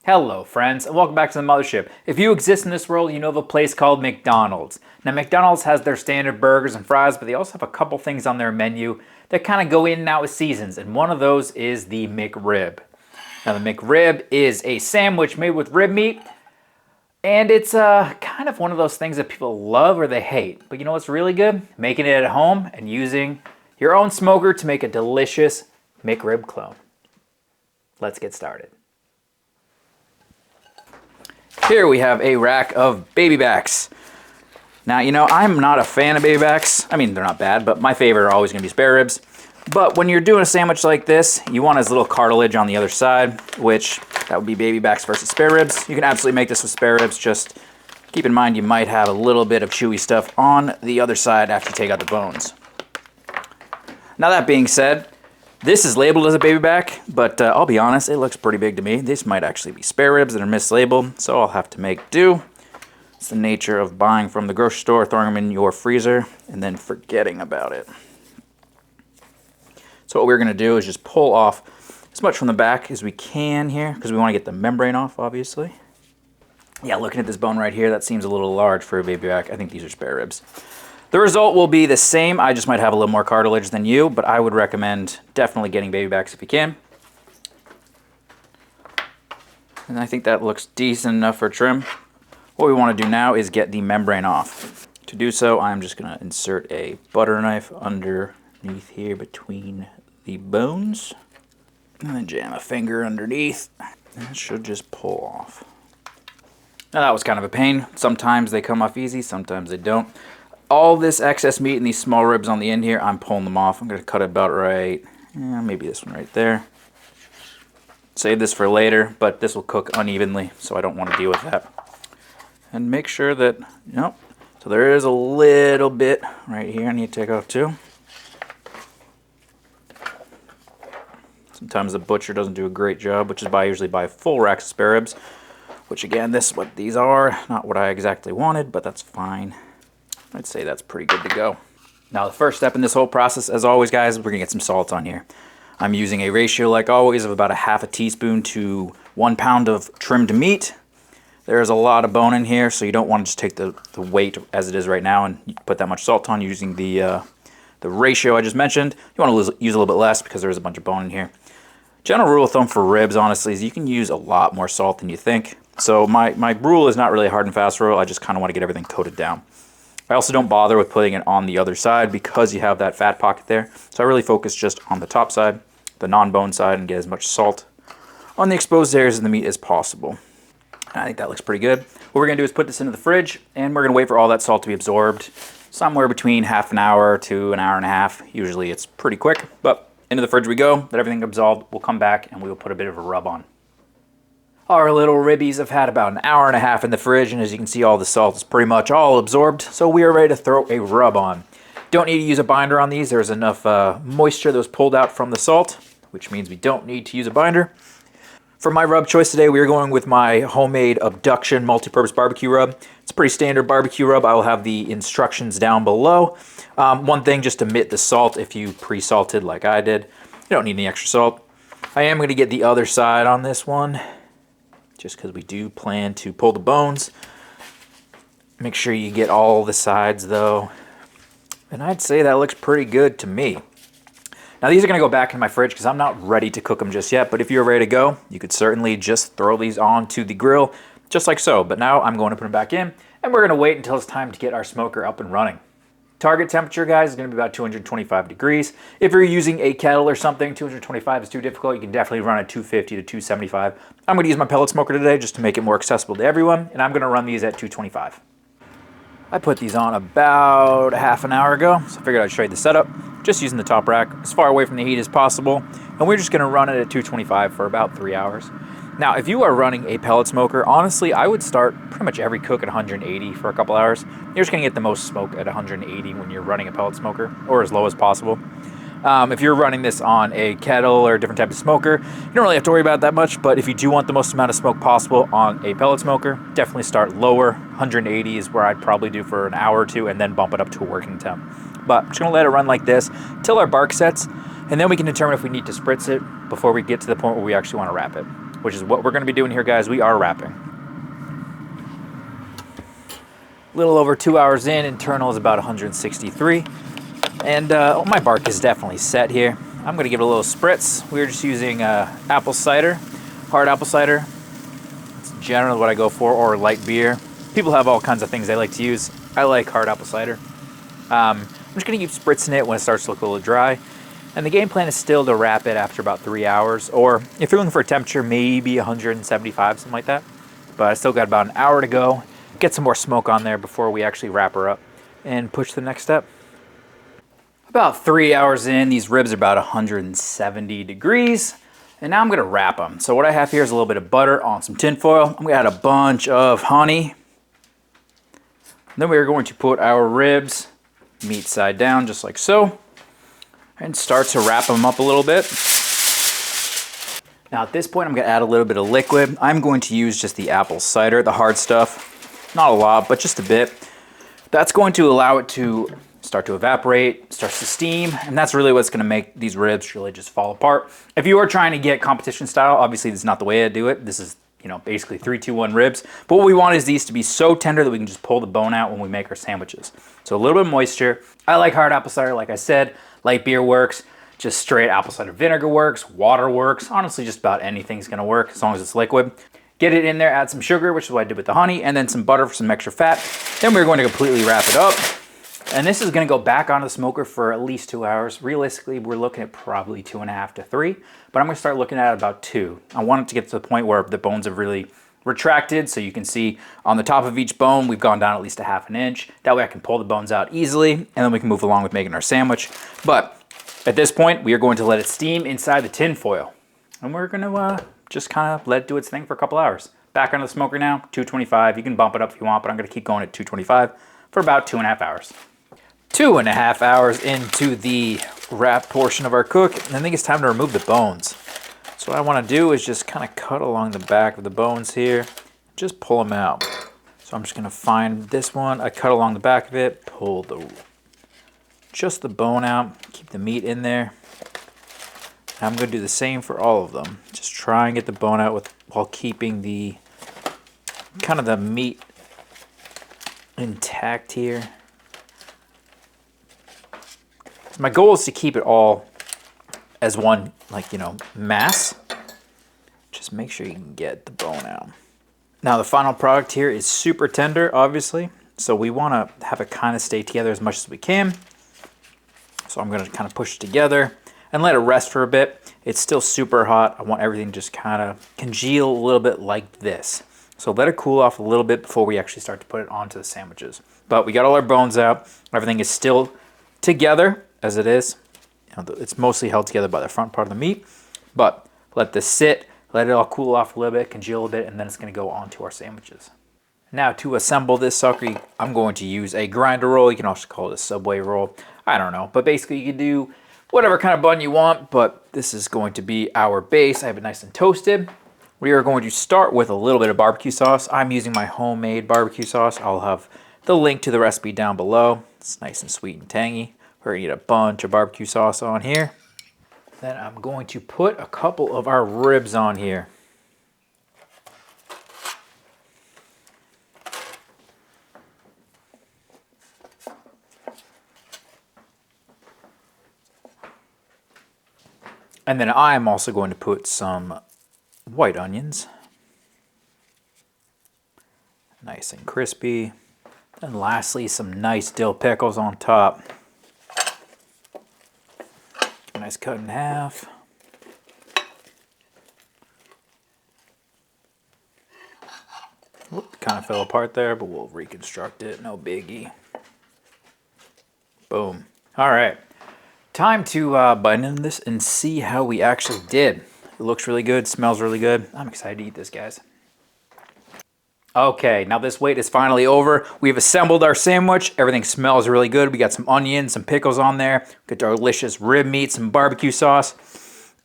Hello friends, and welcome back to the Mothership. If you exist in this world, you know of a place called McDonald's. Now McDonald's has their standard burgers and fries, but they also have a couple things on their menu that kind of go in and out with seasons, and one of those is the McRib. Now the McRib is a sandwich made with rib meat, and it's kind of one of those things that people love or they hate. But you know what's really good? Making it at home and using your own smoker to make a delicious McRib clone. Let's get started. Here we have a rack of baby backs. Now, you know, I'm not a fan of baby backs. I mean, they're not bad, but my favorite are always going to be spare ribs. But when you're doing a sandwich like this, you want as little cartilage on the other side, which that would be baby backs versus spare ribs. You can absolutely make this with spare ribs. Just keep in mind you might have a little bit of chewy stuff on the other side after you take out the bones. Now that being said, this is labeled as a baby back, but I'll be honest, it looks pretty big to me. This might actually be spare ribs that are mislabeled, so I'll have to make do. It's the nature of buying from the grocery store, throwing them in your freezer, and then forgetting about it. So what we're going to do is just pull off as much from the back as we can here, because we want to get the membrane off, obviously. Yeah, looking at this bone right here, that seems a little large for a baby back. I think these are spare ribs. The result will be the same. I just might have a little more cartilage than you, but I would recommend definitely getting baby backs if you can. And I think that looks decent enough for trim. What we want to do now is get the membrane off. To do so, I'm just going to insert a butter knife underneath here between the bones. And then jam a finger underneath. And it should just pull off. Now that was kind of a pain. Sometimes they come off easy, sometimes they don't. All this excess meat and these small ribs on the end here, I'm pulling them off. I'm going to cut it about right, maybe this one right there. Save this for later, but this will cook unevenly, so I don't want to deal with that. And make sure that, nope, so there is a little bit right here I need to take off too. Sometimes the butcher doesn't do a great job, which is why I usually buy full racks of spare ribs, which again, this is what these are. Not what I exactly wanted, but that's fine. I'd say that's pretty good to go. Now the first step in this whole process, as always guys, we're gonna get some salt on here. I'm using a ratio like always of about a half a teaspoon to 1 pound of trimmed meat. There's a lot of bone in here, so you don't want to just take the weight as it is right now and put that much salt on using the ratio I just mentioned. You want to use a little bit less because there is a bunch of bone in here. General rule of thumb for ribs, honestly, is you can use a lot more salt than you think. So my rule is not really a hard and fast rule. I just kind of want to get everything coated down. I also don't bother with putting it on the other side because you have that fat pocket there. So I really focus just on the top side, the non-bone side, and get as much salt on the exposed areas of the meat as possible. And I think that looks pretty good. What we're going to do is put this into the fridge, and we're going to wait for all that salt to be absorbed somewhere between half an hour to an hour and a half. Usually it's pretty quick, but into the fridge we go. Let everything absorb. We'll come back and we will put a bit of a rub on. Our little ribbies have had about an hour and a half in the fridge, and as you can see, all the salt is pretty much all absorbed, so we are ready to throw a rub on. Don't need to use a binder on these. There's enough moisture that was pulled out from the salt, which means we don't need to use a binder. For my rub choice today, we are going with my homemade Abduction multi-purpose barbecue rub. It's a pretty standard barbecue rub. I will have the instructions down below. One thing, just omit the salt if you pre-salted like I did. You don't need any extra salt. I am going to get the other side on this one, just because we do plan to pull the bones. Make sure you get all the sides though. And I'd say that looks pretty good to me. Now these are going to go back in my fridge because I'm not ready to cook them just yet, but if you're ready to go, you could certainly just throw these onto the grill just like so. But now I'm going to put them back in, and we're going to wait until it's time to get our smoker up and running. Target temperature, guys, is going to be about 225 degrees. If you're using a kettle or something, 225 is too difficult. You can definitely run at 250 to 275. I'm going to use my pellet smoker today just to make it more accessible to everyone, and I'm going to run these at 225. I put these on about a half an hour ago, so I figured I'd show you the setup. Just using the top rack as far away from the heat as possible, and we're just going to run it at 225 for about 3 hours. Now, if you are running a pellet smoker, honestly, I would start pretty much every cook at 180 for a couple hours. You're just going to get the most smoke at 180 when you're running a pellet smoker, or as low as possible. If you're running this on a kettle or a different type of smoker, you don't really have to worry about that much, but if you do want the most amount of smoke possible on a pellet smoker, definitely start lower. 180 is where I'd probably do for an hour or two, and then bump it up to a working temp. But I'm just going to let it run like this till our bark sets, and then we can determine if we need to spritz it before we get to the point where we actually want to wrap it. which is what we're going to be doing here, guys. We are wrapping. A little over 2 hours in, internal is about 163. And my bark is definitely set here. I'm going to give it a little spritz. We're just using apple cider, hard apple cider. It's generally what I go for, or light beer. People have all kinds of things they like to use. I like hard apple cider. I'm just going to keep spritzing it when it starts to look a little dry. And the game plan is still to wrap it after about 3 hours, or if you're looking for a temperature, maybe 175, something like that. But I still got about an hour to go. Get some more smoke on there before we actually wrap her up and push to the next step. About 3 hours in, these ribs are about 170 degrees. And now I'm going to wrap them. So what I have here is a little bit of butter on some tin foil. I'm going to add a bunch of honey. Then we are going to put our ribs meat side down just like so. And start to wrap them up a little bit. Now at this point I'm going to add a little bit of liquid. I'm going to use just the apple cider, the hard stuff. Not a lot, but just a bit. That's going to allow it to start to evaporate, starts to steam, and that's really what's going to make these ribs really just fall apart. If you are trying to get competition style, obviously this is not the way to do it. This is, you know, basically 3, 2, 1 ribs. But what we want is these to be so tender that we can just pull the bone out when we make our sandwiches. So a little bit of moisture. I like hard apple cider, like I said. Light beer works. Just straight apple cider vinegar works. Water works. Honestly, just about anything's going to work as long as it's liquid. Get it in there, add some sugar, which is what I did with the honey, and then some butter for some extra fat. Then we're going to completely wrap it up. And this is going to go back onto the smoker for at least 2 hours. Realistically, we're looking at probably 2.5 to 3, but I'm going to start looking at about 2. I want it to get to the point where the bones have really retracted, so you can see on the top of each bone, we've gone down at least a ½ an inch. That way I can pull the bones out easily, and then we can move along with making our sandwich. But at this point, we are going to let it steam inside the tin foil. And we're going to just kind of let it do its thing for a couple hours. Back onto the smoker now, 225. You can bump it up if you want, but I'm going to keep going at 225 for about 2.5 hours. 2.5 hours into the wrap portion of our cook, and I think it's time to remove the bones. So what I want to do is just kind of cut along the back of the bones here, just pull them out. So I'm just going to find this one, I cut along the back of it, pull just the bone out, keep the meat in there. And I'm going to do the same for all of them. Just try and get the bone out while keeping the kind of the meat intact here. My goal is to keep it all as one, like, you know, mass. Just make sure you can get the bone out. Now the final product here is super tender, obviously. So we want to have it kind of stay together as much as we can. So I'm going to kind of push it together and let it rest for a bit. It's still super hot. I want everything to just kind of congeal a little bit like this. So let it cool off a little bit before we actually start to put it onto the sandwiches. But we got all our bones out. Everything is still together as it is. You know, it's mostly held together by the front part of the meat. But let this sit, let it all cool off a little bit, congeal a bit, and then it's going to go onto our sandwiches. Now to assemble this sucker, I'm going to use a grinder roll. You can also call it a Subway roll. I don't know. But basically you can do whatever kind of bun you want, but this is going to be our base. I have it nice and toasted. We are going to start with a little bit of barbecue sauce. I'm using my homemade barbecue sauce. I'll have the link to the recipe down below. It's nice and sweet and tangy. We're going to get a bunch of barbecue sauce on here. Then I'm going to put a couple of our ribs on here. And then I'm also going to put some white onions. Nice and crispy. And lastly, some nice dill pickles on top. Nice cut in half. Whoop, kind of fell apart there, but we'll reconstruct it, no biggie. Boom. All right, time to bite into this and see how we actually did. It looks really good, smells really good. I'm excited to eat this, guys. Okay, now this wait is finally over. We've assembled our sandwich. Everything smells really good. We got some onions, some pickles on there. Got our delicious rib meat, some barbecue sauce.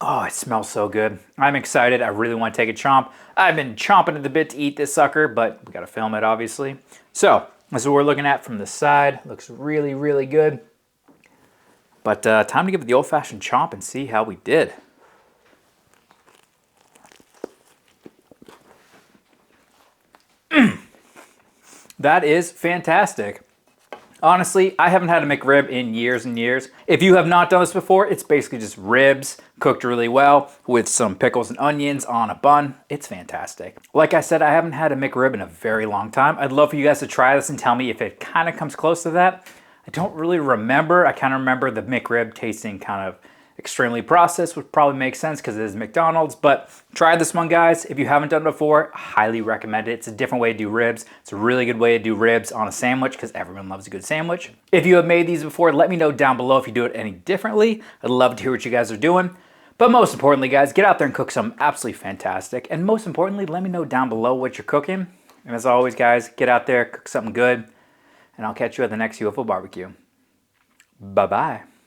Oh, it smells so good. I'm excited. I really want to take a chomp. I've been chomping at the bit to eat this sucker, but we got to film it, obviously. So, this is what we're looking at from the side. Looks really, really good. But time to give it the old-fashioned chomp and see how we did. That is fantastic. Honestly, I haven't had a McRib in years and years. If you have not done this before, it's basically just ribs cooked really well with some pickles and onions on a bun. It's fantastic. Like I said, I haven't had a McRib in a very long time. I'd love for you guys to try this and tell me if it kind of comes close to that. I don't really remember. I kind of remember the McRib tasting kind of extremely processed, would probably make sense because it is McDonald's, but try this one, guys. If you haven't done it before, I highly recommend it. It's a different way to do ribs. It's a really good way to do ribs on a sandwich because everyone loves a good sandwich. If you have made these before, let me know down below if you do it any differently. I'd love to hear what you guys are doing. But most importantly, guys, get out there and cook something absolutely fantastic. And most importantly, let me know down below what you're cooking. And as always, guys, get out there, cook something good, and I'll catch you at the next UFO barbecue. Bye-bye.